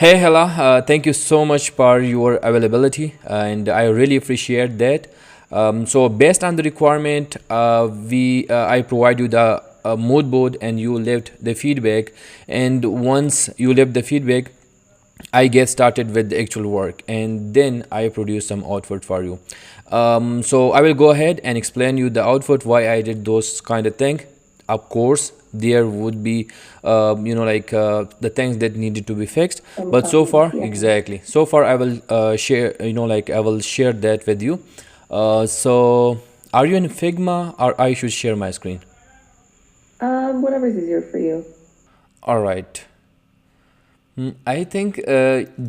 Hey, Hela, thank you so much for your availability, and I really appreciate that. So, based on the requirement, we I provide you the mood board, and you left the feedback. And once you left the feedback, I get started with the actual work, and then I produce some output for you. So I will go ahead and explain you the output why I did those kind of thing. Of course, there would be the things that needed to be fixed, Some but so comments, far yeah. exactly so far I will share, I will share that with you. So are you in Figma, or I should share my screen? Whatever's easier for you. All right. I think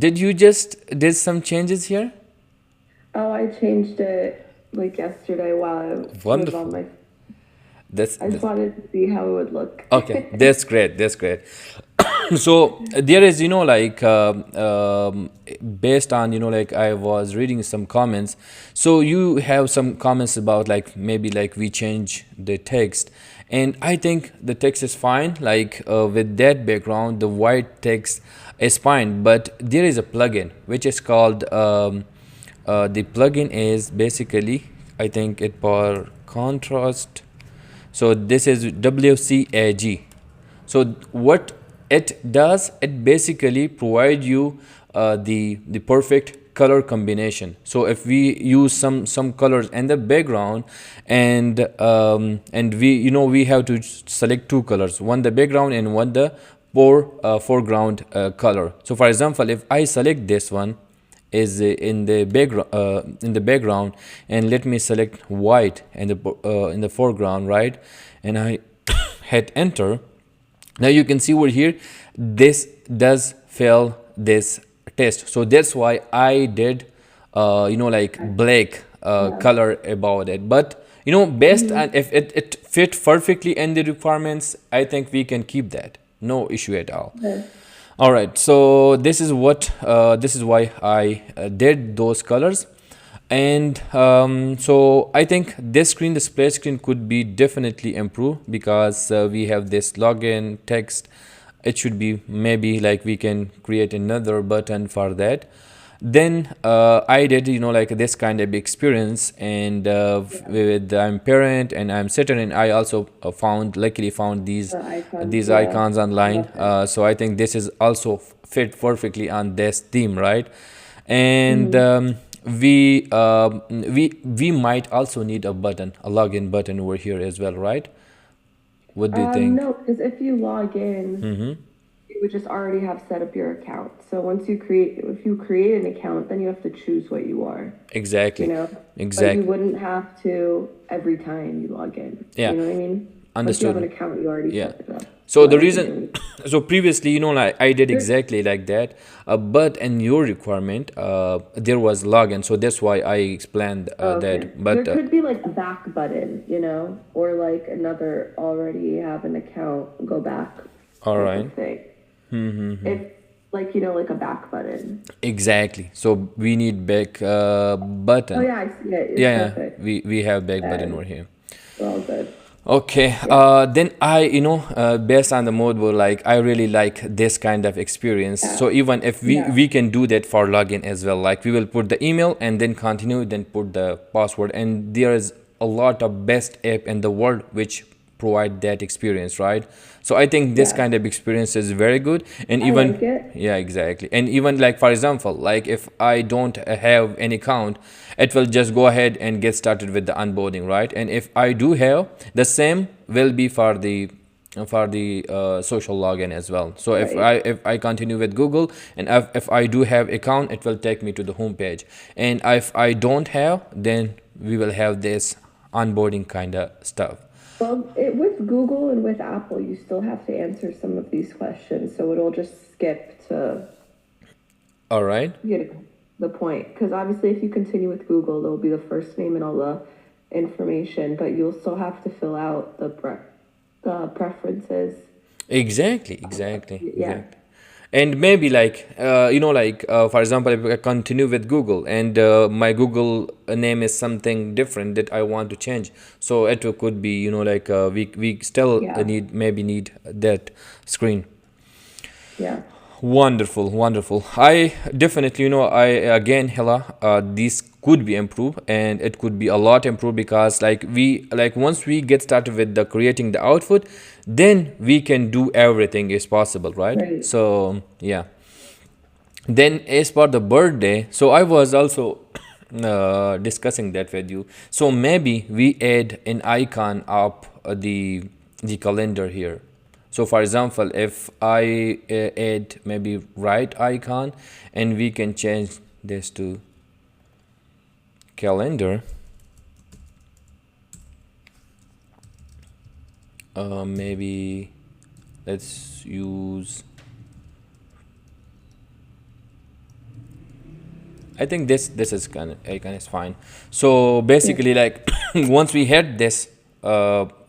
did you just did some changes here? Oh, I changed it like yesterday while I was on Wonderful. my. That's, I just that's wanted to see how it would look. okay. That's great. That's great. So there is, based on, I was reading some comments. So you have some comments about, like, maybe like we change the text, and I think the text is fine. Like, with that background, the white text is fine. But there is a plugin which is called, the plugin is basically, I think it for contrast. So this is WCAG. So what it does, it basically provide you the perfect color combination. So if we use some colors in the background, and we have to select two colors, one the background and one the foreground color. So for example, if I select this one is in the background, and let me select white in the foreground, right? And I hit enter. Now you can see over here, this does fail this test. So that's why I did like black Yeah. color about it. But based on Hmm. if it fit perfectly in the requirements, I think we can keep that, no issue at all. Okay. All right, so this is why I did those colors. And so I think this screen, display screen, could be definitely improved, because we have this login text. It should be, maybe like we can create another button for that. Then I did, like, this kind of experience, and Yeah. with I'm parent and I'm certain, and I also luckily found The icons, these yeah. icons I online. love it. So I think this is also fit perfectly on this theme, right? And Hmm. we might also need a button, a login button over here as well, right? What do you think? No, because if you log in, you would just already have set up your account. So if you create an account, then you have to choose what you are, you Exactly, know? But you exactly. wouldn't have to every time you log in. Yeah, You know what I mean? Once you have an understood. account, you already Yeah. set it up. So So I the don't think reason, it would. so previously, like, I did There, exactly like that, but in your requirement, there was login, so that's why I explained oh, okay. that. There But could be like a back button, or like another already have an account, go back all type right, of thing. If like like a back button. exactly. So we need back Oh button. yeah, I see it. It's Yeah, yeah, perfect. we have back button over And here. we're all good. Okay, Yeah. then based on the mode, board, like, I really like this kind of experience. Yeah. So even if Yeah. we can do that for login as well, like we will put the email and then continue, then put the password, and there is a lot of best app in the world which provide that experience, right? So I think this Yeah. kind of experience is very good. And I even, like it. yeah, exactly. And even, like, for example, like, if I don't have an account, it will just go ahead and get started with the onboarding, right? And if I do have, the same will be for the social login as well. So Right. if I continue with Google, and if I do have account, it will take me to the home page. And if I don't have, then we will have this onboarding kind of stuff. Well, with Google and with Apple, you still have to answer some of these questions, so it'll just skip to All right. the point. Because obviously, if you continue with Google, there'll be the first name and all the information, but you'll still have to fill out the preferences. Exactly, exactly, Yeah. exactly. And maybe, like, for example, if I continue with Google, and my Google name is something different that I want to change, so it could be, we still Yeah. need that screen. Yeah. Wonderful, wonderful. I definitely, I again, Hella, this could be improved, and it could be a lot improved, because like once we get started with the creating the output, then we can do everything is possible, right? Right. So yeah. Then as for the birthday, so I was also discussing that with you. So maybe we add an icon up the calendar here. So for example, if I add maybe right icon, and we can change this to calendar, maybe let's use, I think this is kind of fine. So Yeah. basically, like once we hit this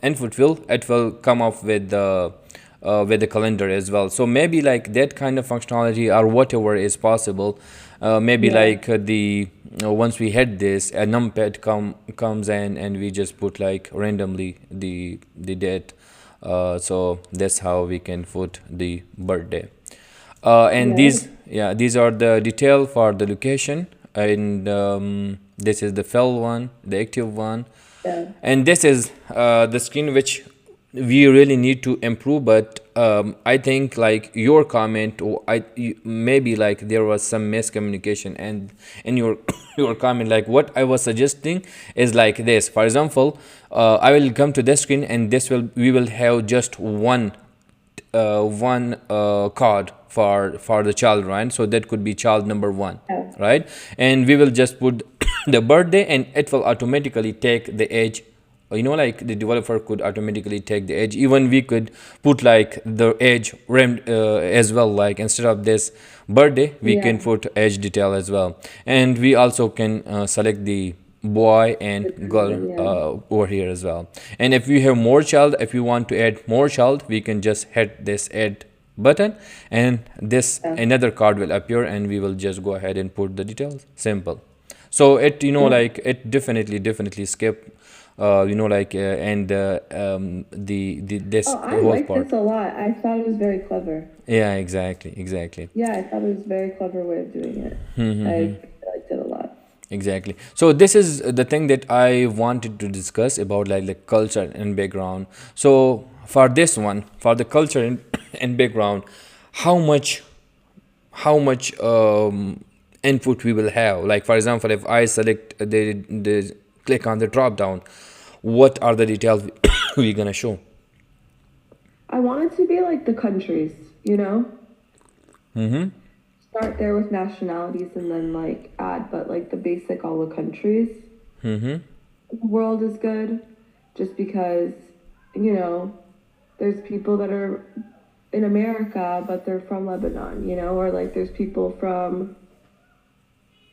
input field, it will come up with the calendar as well. So maybe like that kind of functionality or whatever is possible. Maybe Yeah. like the once we hit this, a numpad comes in, and we just put like randomly the date. So that's how we can put the birthday. And Yeah. these are the detail for the location, and this is the fill one, the active one, Yeah. and this is the screen which we really need to improve. But I think like your comment, or maybe like there was some miscommunication, and in your your comment, like what I was suggesting is like this. For example, I will come to this screen, and this will we will have just one card for the child, right? So that could be child number one, Yeah. right? And we will just put the birthday, and it will automatically take the age. Like the developer could automatically take the age. Even we could put like the age as well, like instead of this birthday, we can Yeah. put age detail as well. And we also can select the boy and The girl children. Yeah. over here as well. And if we have more child, if we want to add more child, we can just hit this add button, and this Yeah. another card will appear, and we will just go ahead and put the details. Simple. So it Yeah. like it definitely skip and the this Oh, I whole like part. this a lot. I thought it was very clever. Yeah, exactly. Yeah, I thought it was a very clever way of doing it. I liked it a lot. Exactly. So this is the thing that I wanted to discuss about, like culture and background. So for this one, for the culture and background, how much input we will have. Like for example, if I select the click on the drop down, what are the details we're gonna show? I want it to be like the countries, you know? Start there with nationalities and then like add, but like the basic all the countries. The world is good just because, you know, there's people that are in America, but they're from Lebanon, you know, or like there's people from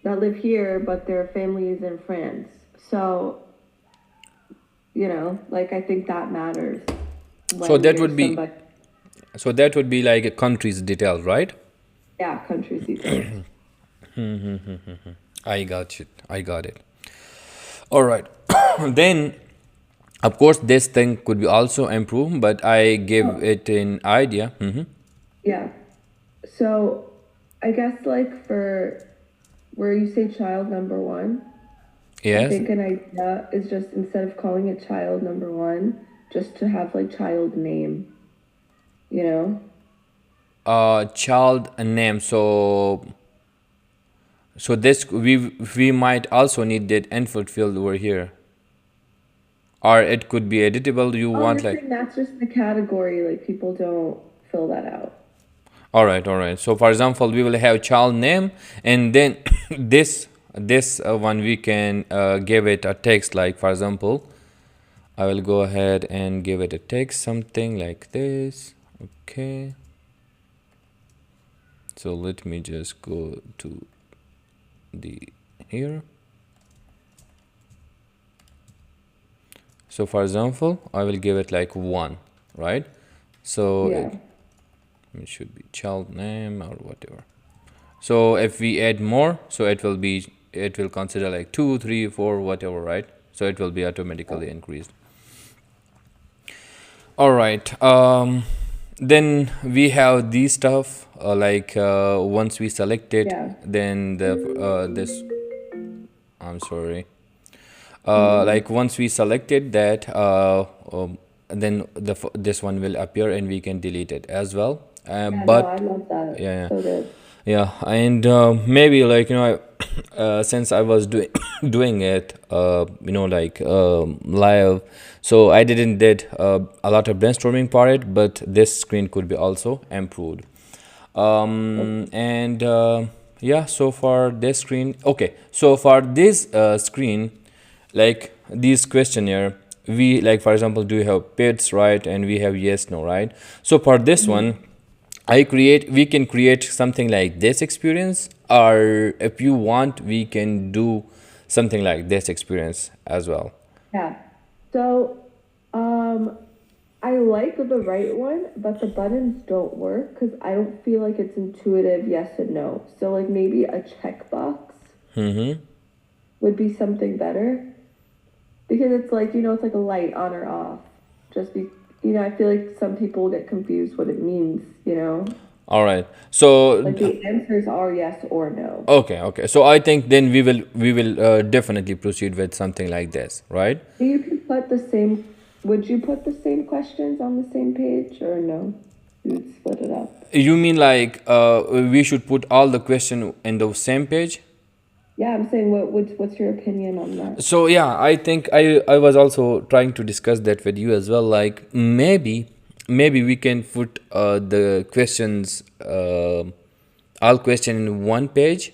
that live here, but their family is in France. So, you know, like I think that matters So when that there's would be somebody, like a country's details, right? yeah, countries details. I got it. I got it. All right. Then, of course, this thing could be also improved, but I give Oh, it an idea. yeah. So I guess like for where you say child number one, I Yes. think an idea is just instead of calling it child number one, just to have like child name, you know? Child name. So this we might also need that input field over here, or it could be editable. You Oh, want you're like, saying that's just the category, like people don't fill that out. all right. So for example, we will have child name, and then this one we can give it a text. Like for example, I will go ahead and give it a text, something like this. Okay. So let me just go to the here. So for example, I will give it like one, right? So Yeah. it should be child name or whatever. So if we add more, so it will consider like 2, 3, 4, whatever, right? So it will be automatically increased. All right. Then we have these stuff like once we select it, Yeah. then the this, I'm sorry, Mm-mm. like once we selected that, then this one will appear and we can delete it as well. Yeah, no, I But love that. yeah, So good. yeah, and maybe like since I was doing doing it, like live, so I didn't did a lot of brainstorming for it, but this screen could be also improved. And yeah, so for this screen, okay, so for this screen, like this questionnaire, we like for example, do you have pets, right? And we have yes, no, right? So for this one, we can create something like this experience, or if you want, we can do something like this experience as well. Yeah. So, um, I like the right one, but the buttons don't work because I don't feel like it's intuitive yes and no. So, like maybe a checkbox would be something better because it's like, it's like a light on or off. Just be, I feel like some people get confused what it means. All right. So Like the answers are yes or no. okay, okay. So I think then we will definitely proceed with something like this, right? You could put the same, would you put the same questions on the same page or no? You would split it up. You mean like we should put all the question in the same page? Yeah, I'm saying what's your opinion on that? So yeah, I think I was also trying to discuss that with you as well. Like maybe we can put the questions, all question in one page.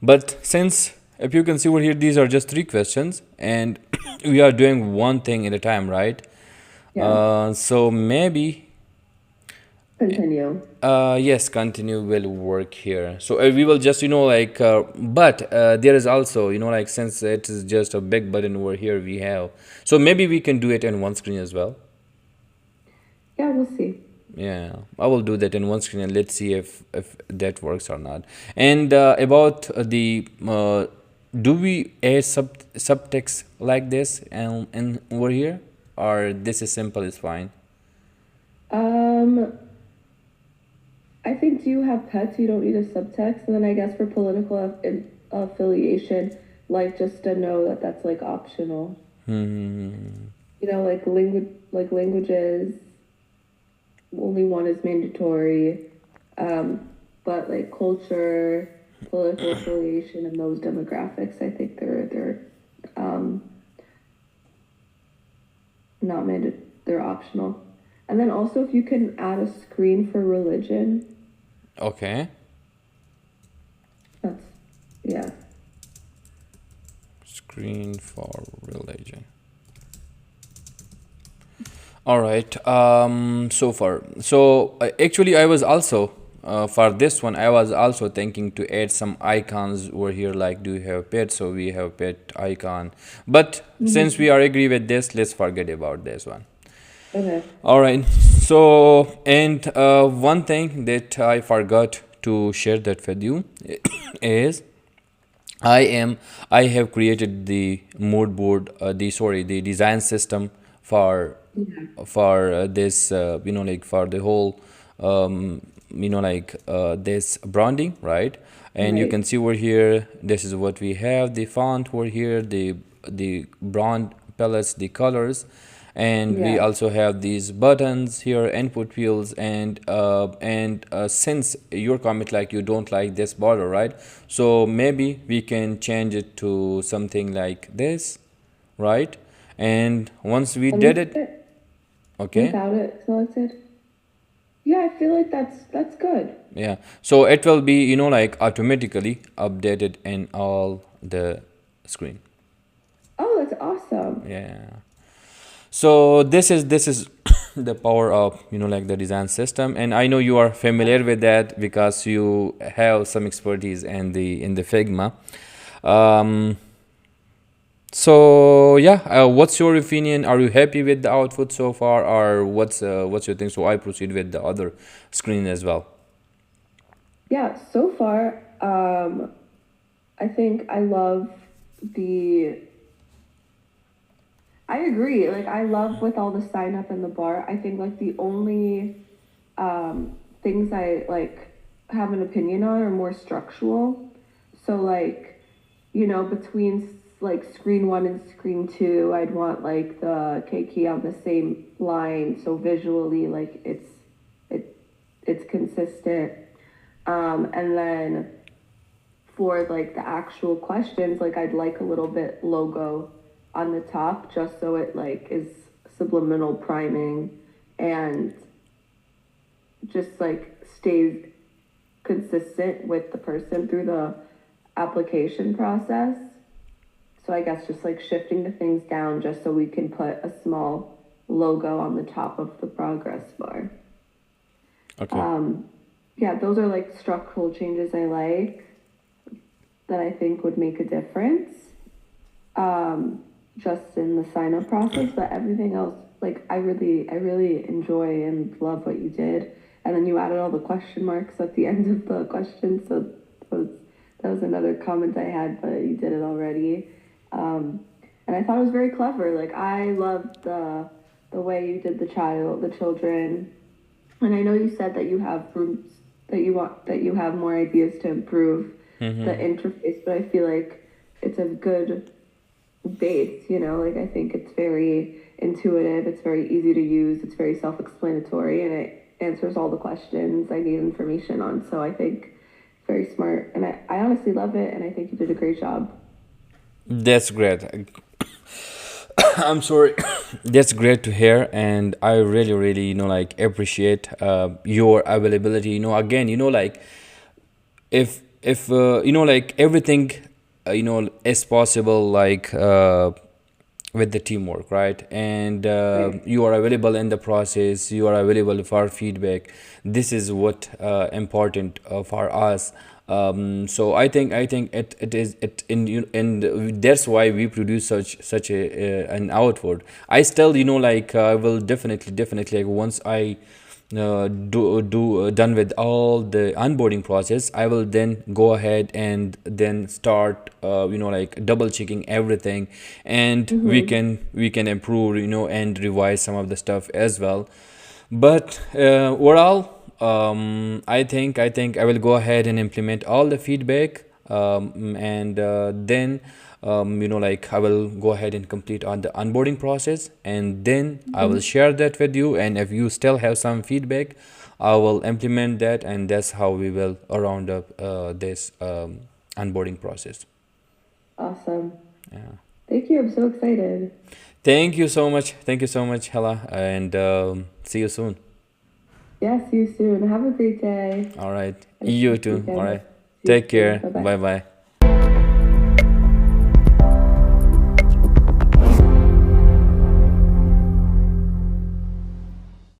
But since if you can see over here, these are just three questions, and we are doing one thing at a time, right? Yeah, So maybe continue. yes, continue will work here. So we will just, but there is also, like since it is just a big button over here we have. So maybe we can do it in one screen as well. Yeah, we'll see. Yeah, I will do that in one screen and let's see if that works or not. And about the, do we add subtext like this and over here, or this is simple is fine? Um, I think do you have pets? You don't need a subtext, and then I guess for political affiliation, like just to know that that's like optional. Like languages, only one is mandatory. But like culture, political affiliation, and those demographics, I think they're um not mandatory. They're optional. And then also, if you can add a screen for religion, Okay. that's yeah. Screen for religion. All right. So far, so actually, I was also for this one, I was also thinking to add some icons over here. Like, do you have pet? So we have pet icon. But since we are agree with this, let's forget about this one. Okay. All right. So, and one thing that I forgot to share that with you is I am I have created the mood board, the design system for Yeah. this, like for the whole, this branding, right? And you Right. can see over here, this is what we have: the font over here, the brand palettes, the colors, and we Yeah. also have these buttons here, input fields, and since your comment like you don't like this border, right? So maybe we can change it to something like this, right? And once we Let me did see it, it okay, without it selected. Yeah, I feel like that's good. yeah, so it will be, like automatically updated in all the screen. Oh, that's awesome. Yeah. So this is the power of, like the design system, and I know you are familiar with that because you have some expertise in the Figma. Um, so yeah, what's your opinion? Are you happy with the output so far, or what's your thing? So I proceed with the other screen as well. Yeah, so far, I think I love the. I agree. Like I love with all the sign up in the bar. I think like the only things I like have an opinion on are more structural. So like, between like screen one and screen two, I'd want like the K key on the same line, so visually like it it's consistent. And then for like the actual questions, like I'd like a little bit logo on the top just so it like is subliminal priming and just like stays consistent with the person through the application process. So I guess just like shifting the things down just so we can put a small logo on the top of the progress bar. Okay. Yeah, those are like structural changes I like that I think would make a difference just in the sign up process, but everything else, like I really enjoy and love what you did. And then you added all the question marks at the end of the question, so that was, that was another comment I had, but you did it already. And I thought it was very clever. Like I loved the way you did the children. And I know you said that you have rooms that you have more ideas to improve the interface, but I feel like it's a good base, like I think it's very intuitive, it's very easy to use, it's very self-explanatory, and it answers all the questions I need information on. So I think it's very smart, and I honestly love it, and I think you did a great job. That's great. I'm sorry. That's great to hear, and I really, really, like appreciate your availability. Again, like if like everything, is possible, like with the teamwork, right? And Right. you are available in the process. You are available for feedback. This is what important for us. So I think it is it in you and that's why we produce such a an output. I still, like I will definitely, like once I do done with all the onboarding process, I will then go ahead and then start like double checking everything, and Mm-hmm. we can improve, and revise some of the stuff as well. But overall, I think I will go ahead and implement all the feedback, and then like I will go ahead and complete on the onboarding process, and then I will Mm-hmm. share that with you. And if you still have some feedback, I will implement that, and that's how we will round up this onboarding process. Awesome. Yeah. Thank you. I'm so excited. Thank you so much. Thank you so much, Hella, and see you soon. Yeah, see you soon. Have a great day All right. and a You great too. All weekend. right. See you Take soon. care. Bye bye. Bye bye.